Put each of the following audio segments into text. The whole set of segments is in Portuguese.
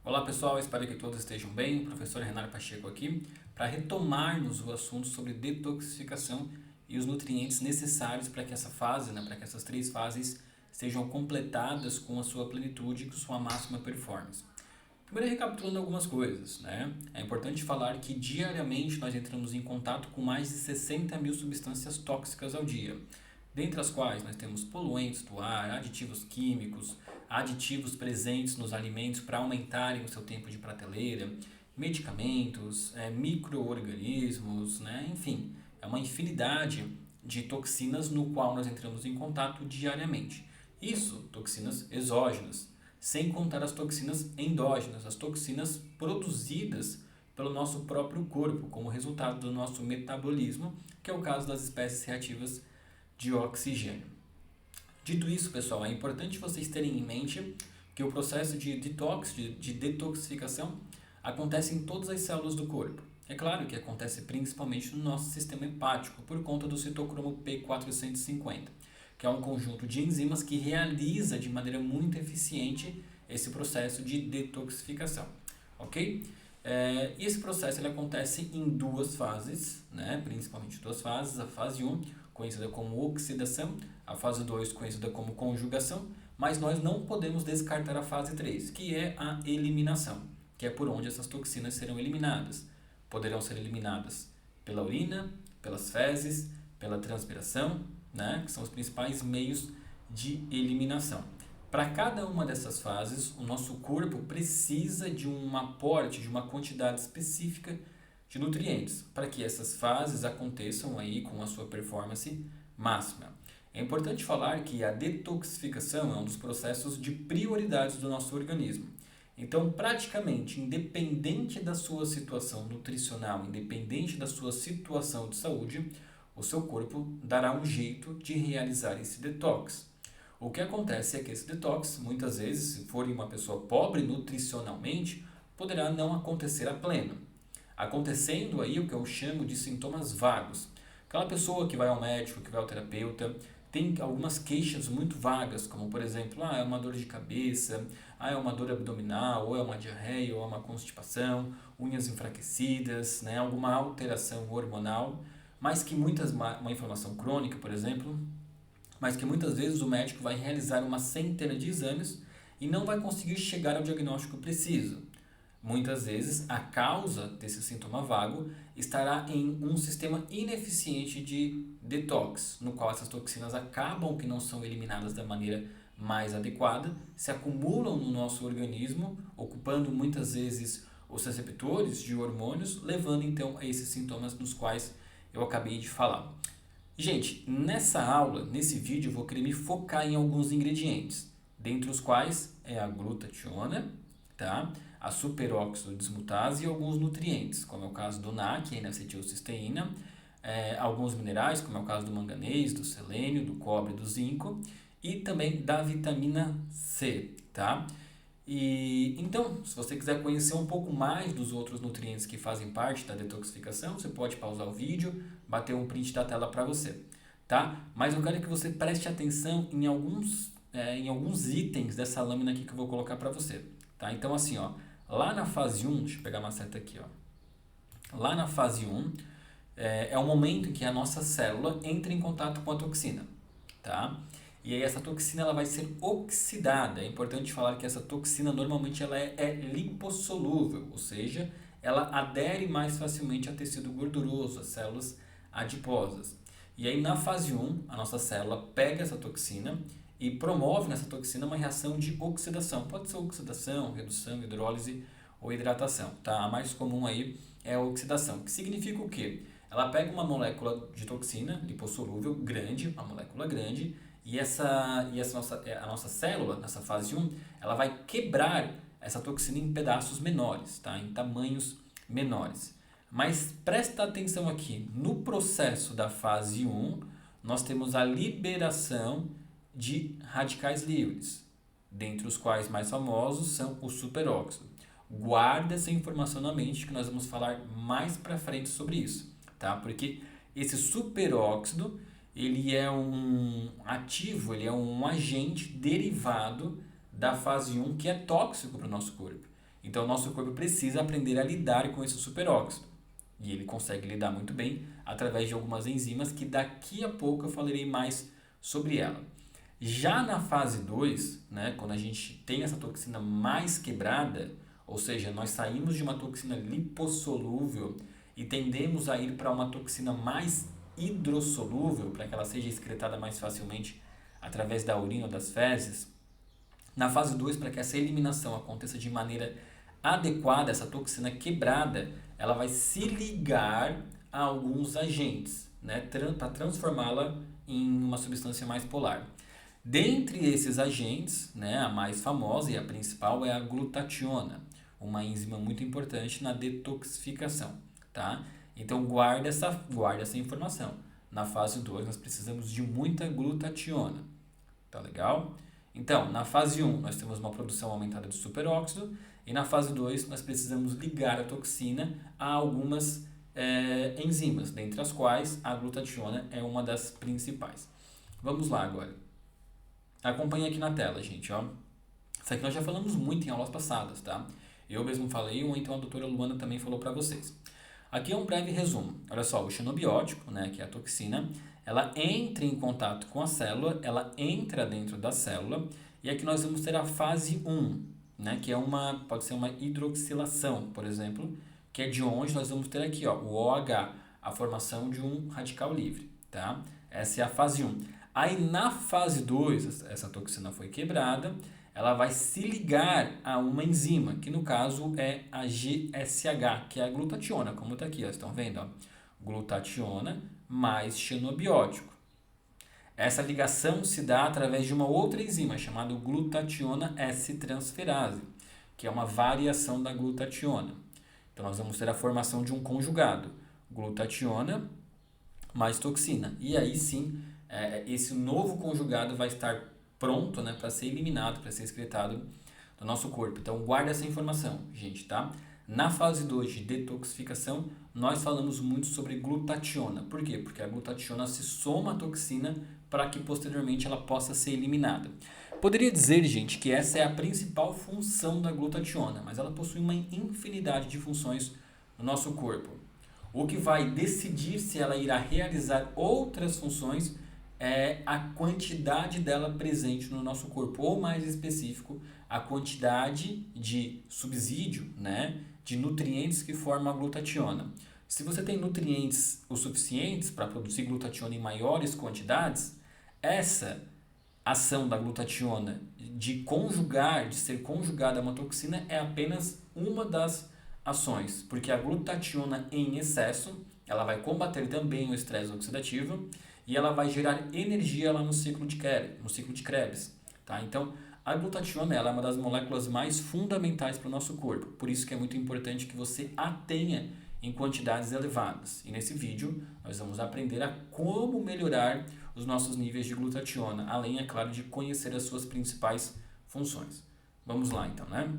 Olá pessoal, espero que todos estejam bem. O professor Renato Pacheco aqui para retomarmos o assunto sobre detoxificação e os nutrientes necessários para que essa fase, para que essas três fases sejam completadas com a sua plenitude e com sua máxima performance. Primeiro, recapitulando algumas coisas, É importante falar que diariamente nós entramos em contato com mais de 60 mil substâncias tóxicas ao dia, dentre as quais nós temos poluentes do ar, aditivos químicos, aditivos presentes nos alimentos para aumentarem o seu tempo de prateleira, medicamentos, micro-organismos, enfim, é uma infinidade de toxinas no qual nós entramos em contato diariamente. Isso, toxinas exógenas, sem contar as toxinas endógenas, as toxinas produzidas pelo nosso próprio corpo, como resultado do nosso metabolismo, que é o caso das espécies reativas de oxigênio. Dito isso, pessoal, é importante vocês terem em mente que o processo de detox, de detoxificação, acontece em todas as células do corpo. É claro que acontece principalmente no nosso sistema hepático, por conta do citocromo P450, que é um conjunto de enzimas que realiza de maneira muito eficiente esse processo de detoxificação, ok? E esse processo ele acontece em duas fases, principalmente duas fases, a fase 1, conhecida como oxidação, a fase 2, conhecida como conjugação, mas nós não podemos descartar a fase 3, que é a eliminação, que é por onde essas toxinas serão eliminadas. Poderão ser eliminadas pela urina, pelas fezes, pela transpiração, que são os principais meios de eliminação. Para cada uma dessas fases, o nosso corpo precisa de um aporte, de uma quantidade específica de nutrientes, para que essas fases aconteçam aí com a sua performance máxima. É importante falar que a detoxificação é um dos processos de prioridades do nosso organismo. Então, praticamente, independente da sua situação nutricional, independente da sua situação de saúde, o seu corpo dará um jeito de realizar esse detox. O que acontece é que esse detox, muitas vezes, se for uma pessoa pobre nutricionalmente, poderá não acontecer a pleno. Acontecendo aí o que eu chamo de sintomas vagos. Aquela pessoa que vai ao médico, que vai ao terapeuta, tem algumas queixas muito vagas, como por exemplo, é uma dor de cabeça, é uma dor abdominal, ou é uma diarreia, ou é uma constipação, unhas enfraquecidas, alguma alteração hormonal, mas que uma inflamação crônica, por exemplo, mas que muitas vezes o médico vai realizar uma centena de exames e não vai conseguir chegar ao diagnóstico preciso. Muitas vezes, a causa desse sintoma vago estará em um sistema ineficiente de detox, no qual essas toxinas acabam que não são eliminadas da maneira mais adequada, se acumulam no nosso organismo, ocupando muitas vezes os receptores de hormônios, levando então a esses sintomas dos quais eu acabei de falar. Gente, nessa aula, nesse vídeo, eu vou querer me focar em alguns ingredientes, dentre os quais é a glutationa, a superóxido dismutase e alguns nutrientes, como é o caso do NAC, a N-acetilcisteína, alguns minerais, como é o caso do manganês, do selênio, do cobre, do zinco e também da vitamina C, E então, se você quiser conhecer um pouco mais dos outros nutrientes que fazem parte da detoxificação, você pode pausar o vídeo, bater um print da tela para você, Mas eu quero que você preste atenção em alguns itens dessa lâmina aqui que eu vou colocar para você, Então assim, lá na fase 1, deixa eu pegar uma seta aqui, Lá na fase 1 é o momento em que a nossa célula entra em contato com a toxina, E aí essa toxina ela vai ser oxidada. É importante falar que essa toxina normalmente ela é lipossolúvel, ou seja, ela adere mais facilmente a tecido gorduroso, as células adiposas. E aí na fase 1, a nossa célula pega essa toxina e promove nessa toxina uma reação de oxidação. Pode ser oxidação, redução, hidrólise ou hidratação, A mais comum aí é a oxidação, que significa o quê? Ela pega uma molécula de toxina lipossolúvel grande, uma molécula grande, e a nossa célula, nessa fase 1, ela vai quebrar essa toxina em pedaços menores, em tamanhos menores. Mas presta atenção aqui, no processo da fase 1, nós temos a liberação de radicais livres, dentre os quais mais famosos são o superóxido. Guarda essa informação na mente que nós vamos falar mais para frente sobre isso, Porque esse superóxido ele é um ativo, ele é um agente derivado da fase 1 que é tóxico para o nosso corpo. Então, o nosso corpo precisa aprender a lidar com esse superóxido. E ele consegue lidar muito bem através de algumas enzimas que daqui a pouco eu falarei mais sobre ela. Já na fase 2, né, quando a gente tem essa toxina mais quebrada, ou seja, nós saímos de uma toxina lipossolúvel e tendemos a ir para uma toxina mais hidrossolúvel, para que ela seja excretada mais facilmente através da urina ou das fezes. Na fase 2, para que essa eliminação aconteça de maneira adequada, essa toxina quebrada, ela vai se ligar a alguns agentes, né, para transformá-la em uma substância mais polar. Dentre esses agentes, né, a mais famosa e a principal é a glutationa, uma enzima muito importante na detoxificação, tá? Então guarda essa informação. Na fase 2 nós precisamos de muita glutationa, tá legal? Então, na fase 1 nós temos uma produção aumentada de superóxido e na fase 2 nós precisamos ligar a toxina a algumas enzimas, dentre as quais a glutationa é uma das principais. Vamos lá agora. Acompanhe aqui na tela, gente, ó. Isso aqui nós já falamos muito em aulas passadas, tá? Eu mesmo falei, ou então a doutora Luana também falou para vocês. Aqui é um breve resumo. Olha só, o xenobiótico, né, que é a toxina, ela entra em contato com a célula, ela entra dentro da célula, e aqui nós vamos ter a fase 1, né, que é pode ser uma hidroxilação, por exemplo, que é de onde nós vamos ter aqui, ó, o OH, a formação de um radical livre, tá? Essa é a fase 1. Aí na fase 2, essa toxina foi quebrada, ela vai se ligar a uma enzima, que no caso é a GSH, que é a glutationa, como está aqui, ó, estão vendo? Ó? Glutationa mais xenobiótico. Essa ligação se dá através de uma outra enzima chamada glutationa S-transferase, que é uma variação da glutationa. Então nós vamos ter a formação de um conjugado, glutationa mais toxina. E aí sim, esse novo conjugado vai estar pronto, né, para ser eliminado, para ser excretado do nosso corpo. Então guarda essa informação, gente, tá? Na fase 2 de detoxificação, nós falamos muito sobre glutationa. Por quê? Porque a glutationa se soma à toxina para que posteriormente ela possa ser eliminada. Poderia dizer, gente, que essa é a principal função da glutationa, mas ela possui uma infinidade de funções no nosso corpo. O que vai decidir se ela irá realizar outras funções é a quantidade dela presente no nosso corpo, ou mais específico, a quantidade de subsídio, né, de nutrientes que formam a glutationa. Se você tem nutrientes o suficientes para produzir glutationa em maiores quantidades, essa ação da glutationa de ser conjugada a uma toxina é apenas uma das ações, porque a glutationa em excesso, ela vai combater também o estresse oxidativo e ela vai gerar energia lá no ciclo de Krebs, tá? Então, a glutationa ela é uma das moléculas mais fundamentais para o nosso corpo, por isso que é muito importante que você a tenha em quantidades elevadas. E nesse vídeo nós vamos aprender a como melhorar os nossos níveis de glutationa, além, é claro, de conhecer as suas principais funções. Vamos lá então, né?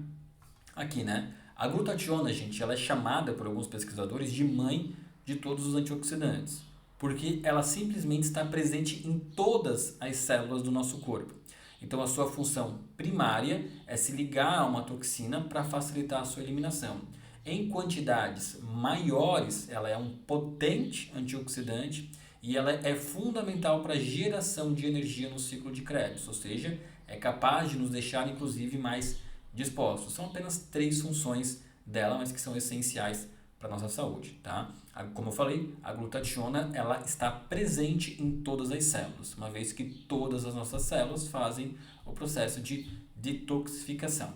Aqui, né? A glutationa, gente, ela é chamada por alguns pesquisadores de mãe de todos os antioxidantes, porque ela simplesmente está presente em todas as células do nosso corpo. Então, a sua função primária é se ligar a uma toxina para facilitar a sua eliminação. Em quantidades maiores, ela é um potente antioxidante e ela é fundamental para a geração de energia no ciclo de Krebs, ou seja, é capaz de nos deixar, inclusive, mais dispostos. São apenas 3 funções dela, mas que são essenciais para a nossa saúde, tá? Como eu falei, a glutationa ela está presente em todas as células, uma vez que todas as nossas células fazem o processo de detoxificação.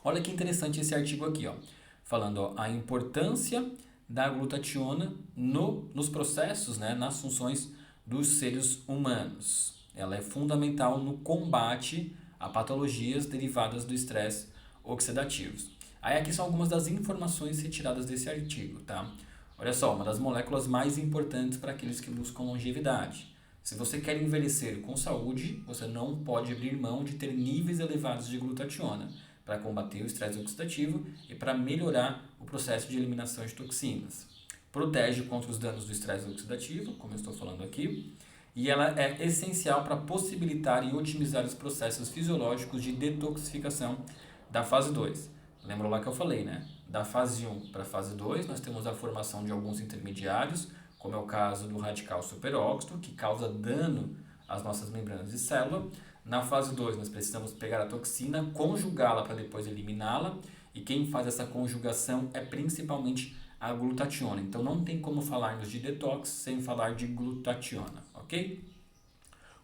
Olha que interessante esse artigo aqui, ó, falando ó, a importância da glutationa nos processos, né, nas funções dos seres humanos. Ela é fundamental no combate a patologias derivadas do estresse oxidativo. Aí aqui são algumas das informações retiradas desse artigo, tá? Olha só, uma das moléculas mais importantes para aqueles que buscam longevidade. Se você quer envelhecer com saúde, você não pode abrir mão de ter níveis elevados de glutationa para combater o estresse oxidativo e para melhorar o processo de eliminação de toxinas. Protege contra os danos do estresse oxidativo, como eu estou falando aqui, e ela é essencial para possibilitar e otimizar os processos fisiológicos de detoxificação da fase 2. Lembra lá que eu falei, né? Da fase 1 para a fase 2, nós temos a formação de alguns intermediários, como é o caso do radical superóxido, que causa dano às nossas membranas de célula. Na fase 2, nós precisamos pegar a toxina, conjugá-la para depois eliminá-la, e quem faz essa conjugação é principalmente a glutationa. Então não tem como falarmos de detox sem falar de glutationa, ok?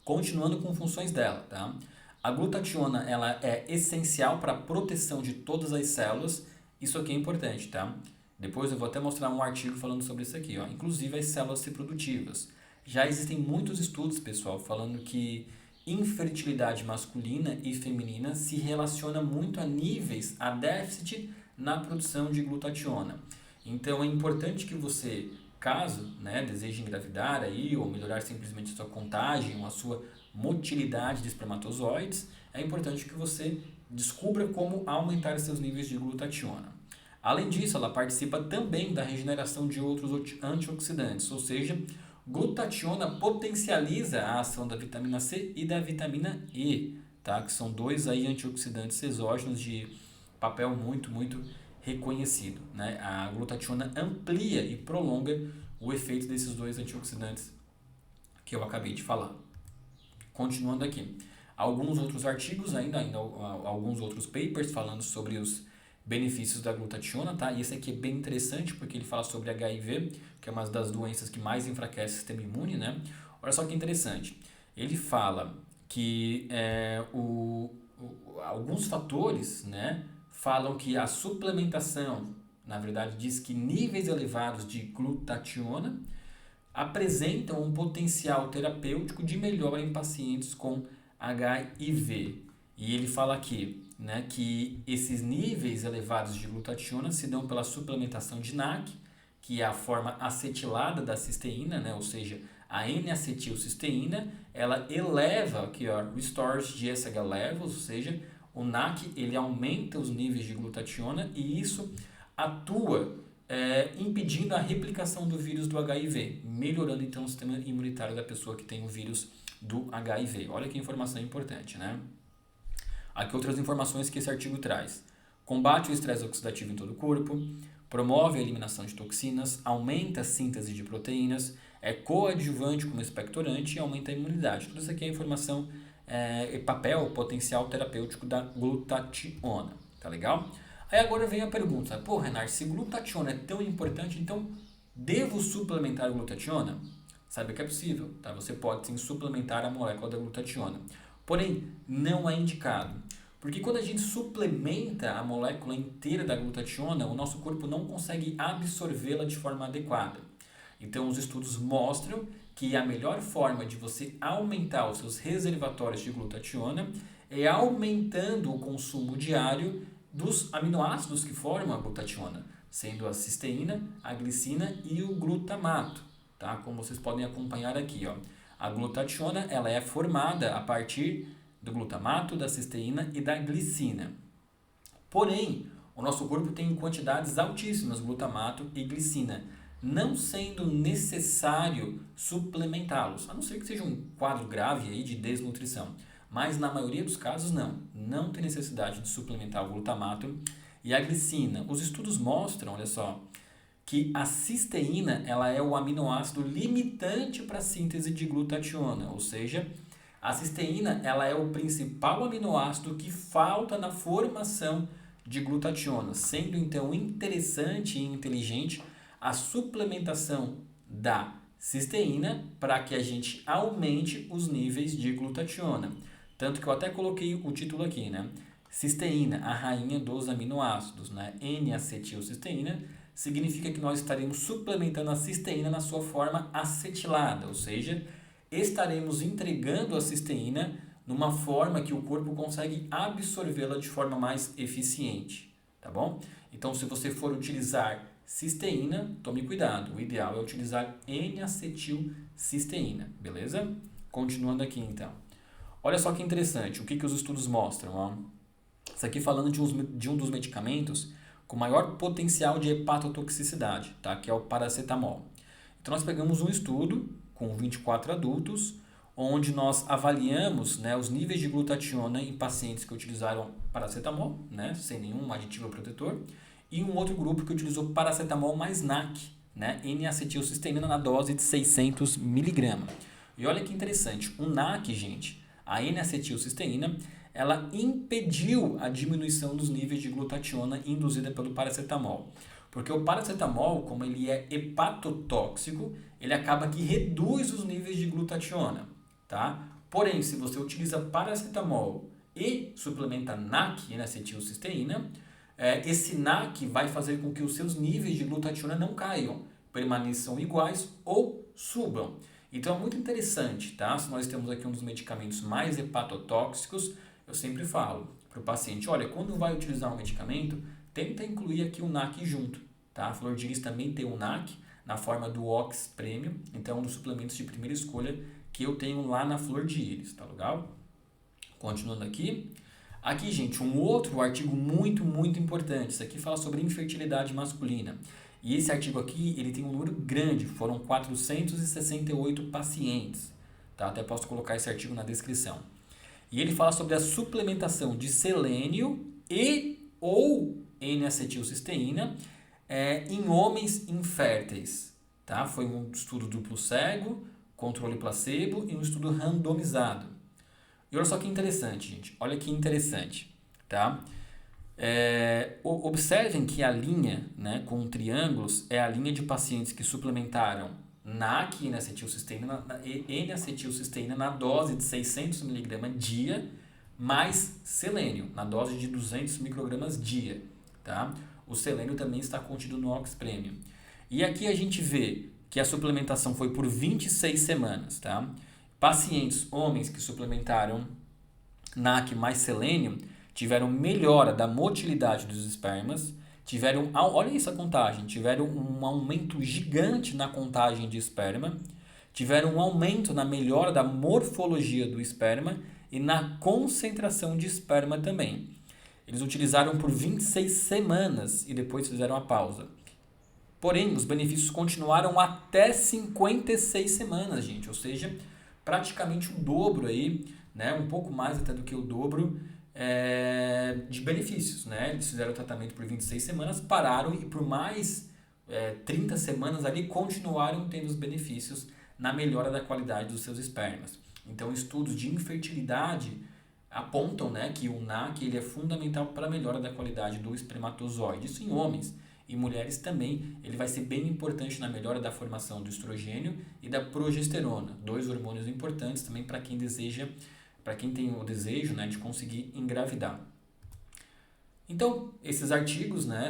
Continuando com funções dela, tá? A glutationa, ela é essencial para a proteção de todas as células. Isso aqui é importante, tá? Depois eu vou até mostrar um artigo falando sobre isso aqui, ó. Inclusive as células reprodutivas. Já existem muitos estudos, pessoal, falando que infertilidade masculina e feminina se relaciona muito a níveis, a déficit na produção de glutationa. Então é importante que você, caso, né, deseje engravidar aí, ou melhorar simplesmente a sua contagem, ou a sua motilidade de espermatozoides, é importante que você descubra como aumentar seus níveis de glutationa. Além disso, ela participa também da regeneração de outros antioxidantes, ou seja, glutationa potencializa a ação da vitamina C e da vitamina E, tá? Que são dois aí antioxidantes exógenos de papel muito reconhecido, né? A glutationa amplia e prolonga o efeito desses dois antioxidantes que eu acabei de falar. Continuando aqui, alguns outros artigos ainda alguns outros papers falando sobre os benefícios da glutationa, tá? E esse aqui é bem interessante porque ele fala sobre HIV, que é uma das doenças que mais enfraquece o sistema imune, né? Olha só que interessante. Ele fala que alguns fatores, né, falam que a suplementação, na verdade, diz que níveis elevados de glutationa apresentam um potencial terapêutico de melhora em pacientes com HIV. E ele fala aqui, né, que esses níveis elevados de glutationa se dão pela suplementação de NAC, que é a forma acetilada da cisteína, né, ou seja, a N-acetilcisteína, ela eleva aqui, ó, restores GSH levels, ou seja, o NAC ele aumenta os níveis de glutationa e isso atua impedindo a replicação do vírus do HIV, melhorando então o sistema imunitário da pessoa que tem o vírus do HIV. Olha que informação importante, né? Aqui outras informações que esse artigo traz. Combate o estresse oxidativo em todo o corpo, promove a eliminação de toxinas, aumenta a síntese de proteínas, é coadjuvante como expectorante e aumenta a imunidade. Tudo isso aqui é informação, papel potencial terapêutico da glutationa. Tá legal? Aí agora vem a pergunta, pô, Renar, se glutationa é tão importante, então devo suplementar a glutationa? Sabe que é possível, tá? Você pode sim suplementar a molécula da glutationa. Porém, não é indicado. Porque quando a gente suplementa a molécula inteira da glutationa, o nosso corpo não consegue absorvê-la de forma adequada. Então, os estudos mostram que a melhor forma de você aumentar os seus reservatórios de glutationa é aumentando o consumo diário dos aminoácidos que formam a glutationa, sendo a cisteína, a glicina e o glutamato, tá? Como vocês podem acompanhar aqui, ó. A glutationa, ela é formada a partir do glutamato, da cisteína e da glicina. Porém, o nosso corpo tem quantidades altíssimas de glutamato e glicina, não sendo necessário suplementá-los, a não ser que seja um quadro grave aí de desnutrição. Mas na maioria dos casos não tem necessidade de suplementar o glutamato e a glicina. Os estudos mostram, olha só, que a cisteína ela é o aminoácido limitante para a síntese de glutationa, ou seja, a cisteína ela é o principal aminoácido que falta na formação de glutationa, sendo então interessante e inteligente a suplementação da cisteína para que a gente aumente os níveis de glutationa. Tanto que eu até coloquei o título aqui, né? Cisteína, a rainha dos aminoácidos, né? N-acetilcisteína significa que nós estaremos suplementando a cisteína na sua forma acetilada, ou seja, estaremos entregando a cisteína numa forma que o corpo consegue absorvê-la de forma mais eficiente, tá bom? Então, se você for utilizar cisteína, tome cuidado, o ideal é utilizar N-acetilcisteína, beleza? Continuando aqui então. Olha só que interessante, o que os estudos mostram, ó. Isso aqui falando de um dos medicamentos com maior potencial de hepatotoxicidade, tá? Que é o paracetamol. Então nós pegamos um estudo com 24 adultos, onde nós avaliamos, né, os níveis de glutationa em pacientes que utilizaram paracetamol, né, sem nenhum aditivo protetor, e um outro grupo que utilizou paracetamol mais NAC, né, N-acetilcisteína na dose de 600 mg. E olha que interessante, o NAC, gente, a N-acetilcisteína, ela impediu a diminuição dos níveis de glutationa induzida pelo paracetamol. Porque o paracetamol, como ele é hepatotóxico, ele acaba que reduz os níveis de glutationa, tá? Porém, se você utiliza paracetamol e suplementa NAC, N-acetilcisteína, esse NAC vai fazer com que os seus níveis de glutationa não caiam, permaneçam iguais ou subam. Então é muito interessante, tá? Se nós temos aqui um dos medicamentos mais hepatotóxicos, eu sempre falo para o paciente, olha, quando vai utilizar um medicamento, tenta incluir aqui o NAC junto, tá? A Flor de Lis também tem o NAC na forma do Ox Premium, então é um dos suplementos de primeira escolha que eu tenho lá na Flor de Lis, tá legal? Continuando aqui. Aqui, gente, um outro artigo muito, muito importante. Isso aqui fala sobre infertilidade masculina. E esse artigo aqui, ele tem um número grande, foram 468 pacientes. Tá? Até posso colocar esse artigo na descrição. E ele fala sobre a suplementação de selênio e ou N-acetilcisteína em homens inférteis. Tá? Foi um estudo duplo cego, controle placebo e um estudo randomizado. E olha só que interessante, gente. Olha que interessante, tá? Observem que a linha, né, com triângulos é a linha de pacientes que suplementaram NAC, N-acetilcisteína na dose de 600 mg dia, mais selênio, na dose de 200 microgramas dia, tá? O selênio também está contido no Ox Premium. E aqui a gente vê que a suplementação foi por 26 semanas, tá? Pacientes, homens que suplementaram NAC mais selênio, tiveram melhora da motilidade dos espermas, olha essa contagem, tiveram um aumento gigante na contagem de esperma, tiveram um aumento na melhora da morfologia do esperma e na concentração de esperma também. Eles utilizaram por 26 semanas e depois fizeram a pausa. Porém, os benefícios continuaram até 56 semanas, gente, ou seja, praticamente o dobro aí, né, um pouco mais até do que o dobro de benefícios, né? Eles fizeram o tratamento por 26 semanas, pararam e por mais 30 semanas ali continuaram tendo os benefícios na melhora da qualidade dos seus espermas. Então, estudos de infertilidade apontam, né, que o NAC ele é fundamental para a melhora da qualidade do espermatozoide. Isso em homens. E mulheres também, ele vai ser bem importante na melhora da formação do estrogênio e da progesterona, dois hormônios importantes também para quem tem o desejo, né, de conseguir engravidar. Então, esses artigos, né,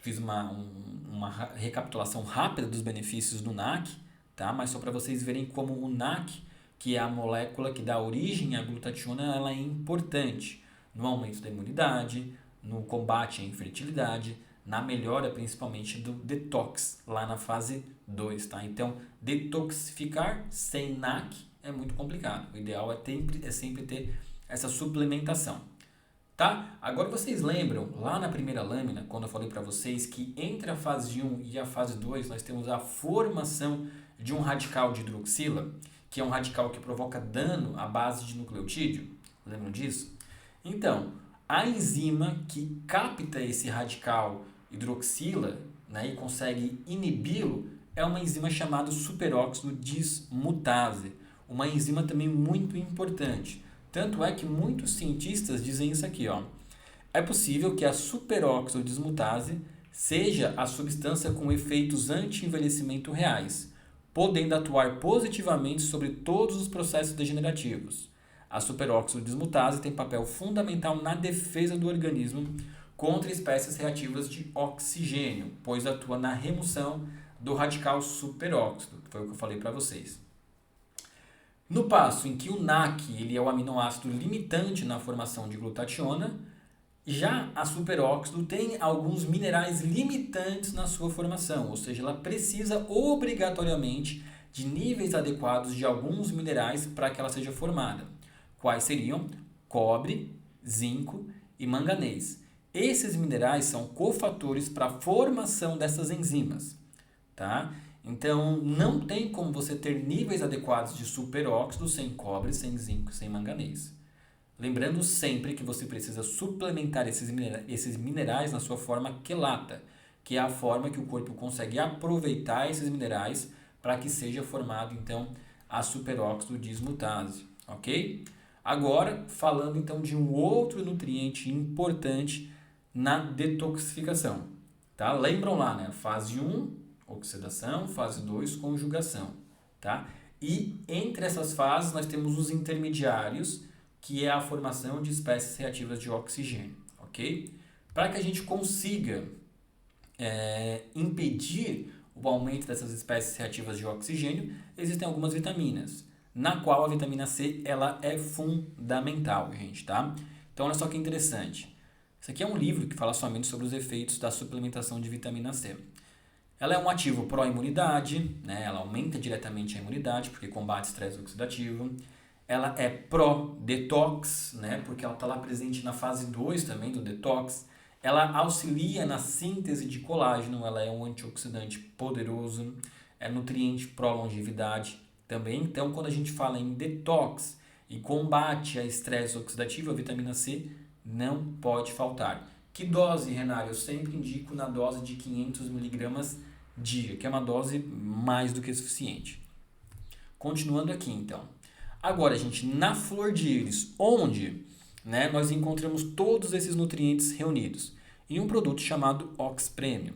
fiz uma recapitulação rápida dos benefícios do NAC, tá? Mas só para vocês verem como o NAC, que é a molécula que dá origem à glutationa, ela é importante no aumento da imunidade, no combate à infertilidade, na melhora principalmente do detox, lá na fase 2, tá? Então, detoxificar sem NAC é muito complicado. O ideal é sempre ter essa suplementação, tá? Agora vocês lembram, lá na primeira lâmina, quando eu falei para vocês que entre a fase 1 e a fase 2 nós temos a formação de um radical de hidroxila, que é um radical que provoca dano à base de nucleotídeo? Lembram disso? Então, a enzima que capta esse radical hidroxila, né, e consegue inibi-lo é uma enzima chamada superóxido dismutase, uma enzima também muito importante. Tanto é que muitos cientistas dizem isso aqui, ó. É possível que a superóxido dismutase seja a substância com efeitos anti-envelhecimento reais, podendo atuar positivamente sobre todos os processos degenerativos. A superóxido dismutase tem papel fundamental na defesa do organismo contra espécies reativas de oxigênio, pois atua na remoção do radical superóxido, que foi o que eu falei para vocês. No passo em que o NAC ele é o aminoácido limitante na formação de glutationa, já a superóxido tem alguns minerais limitantes na sua formação, ou seja, ela precisa obrigatoriamente de níveis adequados de alguns minerais para que ela seja formada. Quais seriam? Cobre, zinco e manganês. Esses minerais são cofatores para a formação dessas enzimas, tá? Então, não tem como você ter níveis adequados de superóxido sem cobre, sem zinco, sem manganês. Lembrando sempre que você precisa suplementar esses minerais na sua forma quelata, que é a forma que o corpo consegue aproveitar esses minerais para que seja formado então a superóxido dismutase, ok? Agora, falando então de um outro nutriente importante na detoxificação, tá? Lembram lá, né? Fase 1, oxidação, fase 2, conjugação, tá? E entre essas fases nós temos os intermediários, que é a formação de espécies reativas de oxigênio, ok? Para que a gente consiga impedir o aumento dessas espécies reativas de oxigênio, existem algumas vitaminas, na qual a vitamina C ela é fundamental, gente, tá? Então olha só que interessante. Esse aqui é um livro que fala somente sobre os efeitos da suplementação de vitamina C. Ela é um ativo pró-imunidade, né? Ela aumenta diretamente a imunidade, porque combate estresse oxidativo. Ela é pró-detox, né? Porque ela está lá presente na fase 2 também do detox. Ela auxilia na síntese de colágeno, ela é um antioxidante poderoso, é nutriente pró-longevidade também. Então, quando a gente fala em detox e combate a estresse oxidativo, a vitamina C não pode faltar. Que dose, Renato? Eu sempre indico na dose de 500 mg dia, que é uma dose mais do que suficiente. Continuando aqui, então. Agora, gente, na flor de íris, onde nós encontramos todos esses nutrientes reunidos? Em um produto chamado Ox Premium.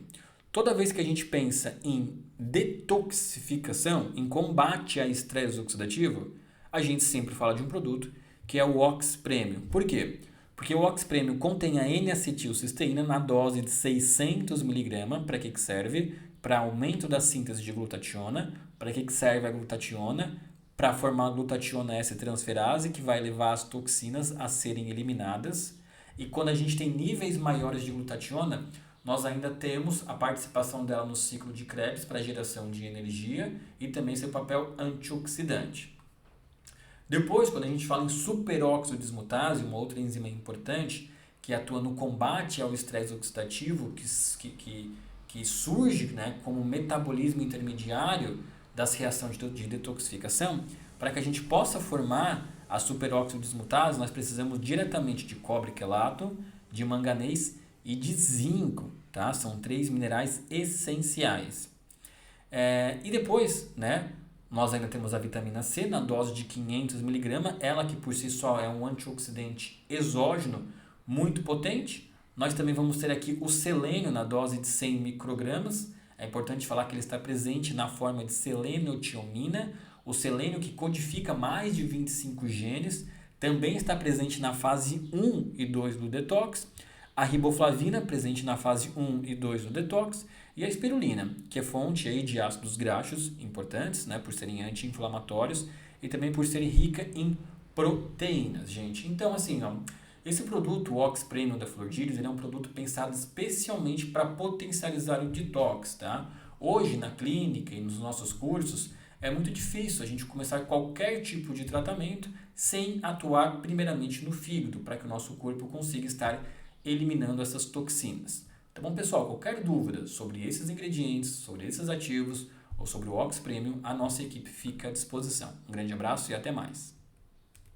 Toda vez que a gente pensa em detoxificação, em combate a estresse oxidativo, a gente sempre fala de um produto que é o Ox Premium. Por quê? Porque o Ox Premium contém a N-acetilcisteína na dose de 600 mg. Para que serve? Para aumento da síntese de glutationa. Para que serve a glutationa? Para formar a glutationa S-transferase, que vai levar as toxinas a serem eliminadas. E quando a gente tem níveis maiores de glutationa, nós ainda temos a participação dela no ciclo de Krebs para geração de energia e também seu papel antioxidante. Depois, quando a gente fala em superóxido dismutase, uma outra enzima importante que atua no combate ao estresse oxidativo, que surge como metabolismo intermediário das reações de detoxificação, para que a gente possa formar a superóxido dismutase, nós precisamos diretamente de cobre quelato, de manganês e de zinco, tá? São 3 minerais essenciais. E depois, nós ainda temos a vitamina C na dose de 500 mg, ela que por si só é um antioxidante exógeno muito potente. Nós também vamos ter aqui o selênio na dose de 100 microgramas. É importante falar que ele está presente na forma de selenotiamina, o selênio que codifica mais de 25 genes, também está presente na fase 1 e 2 do detox, a riboflavina presente na fase 1 e 2 do detox, e a espirulina, que é fonte aí de ácidos graxos importantes, por serem anti-inflamatórios e também por serem rica em proteínas, gente. Então, assim, esse produto, o Ox Premium da Flor de Íris, ele é um produto pensado especialmente para potencializar o detox, tá? Hoje, na clínica e nos nossos cursos, é muito difícil a gente começar qualquer tipo de tratamento sem atuar primeiramente no fígado, para que o nosso corpo consiga estar eliminando essas toxinas. Tá bom, pessoal? Qualquer dúvida sobre esses ingredientes, sobre esses ativos ou sobre o Ox Premium, a nossa equipe fica à disposição. Um grande abraço e até mais!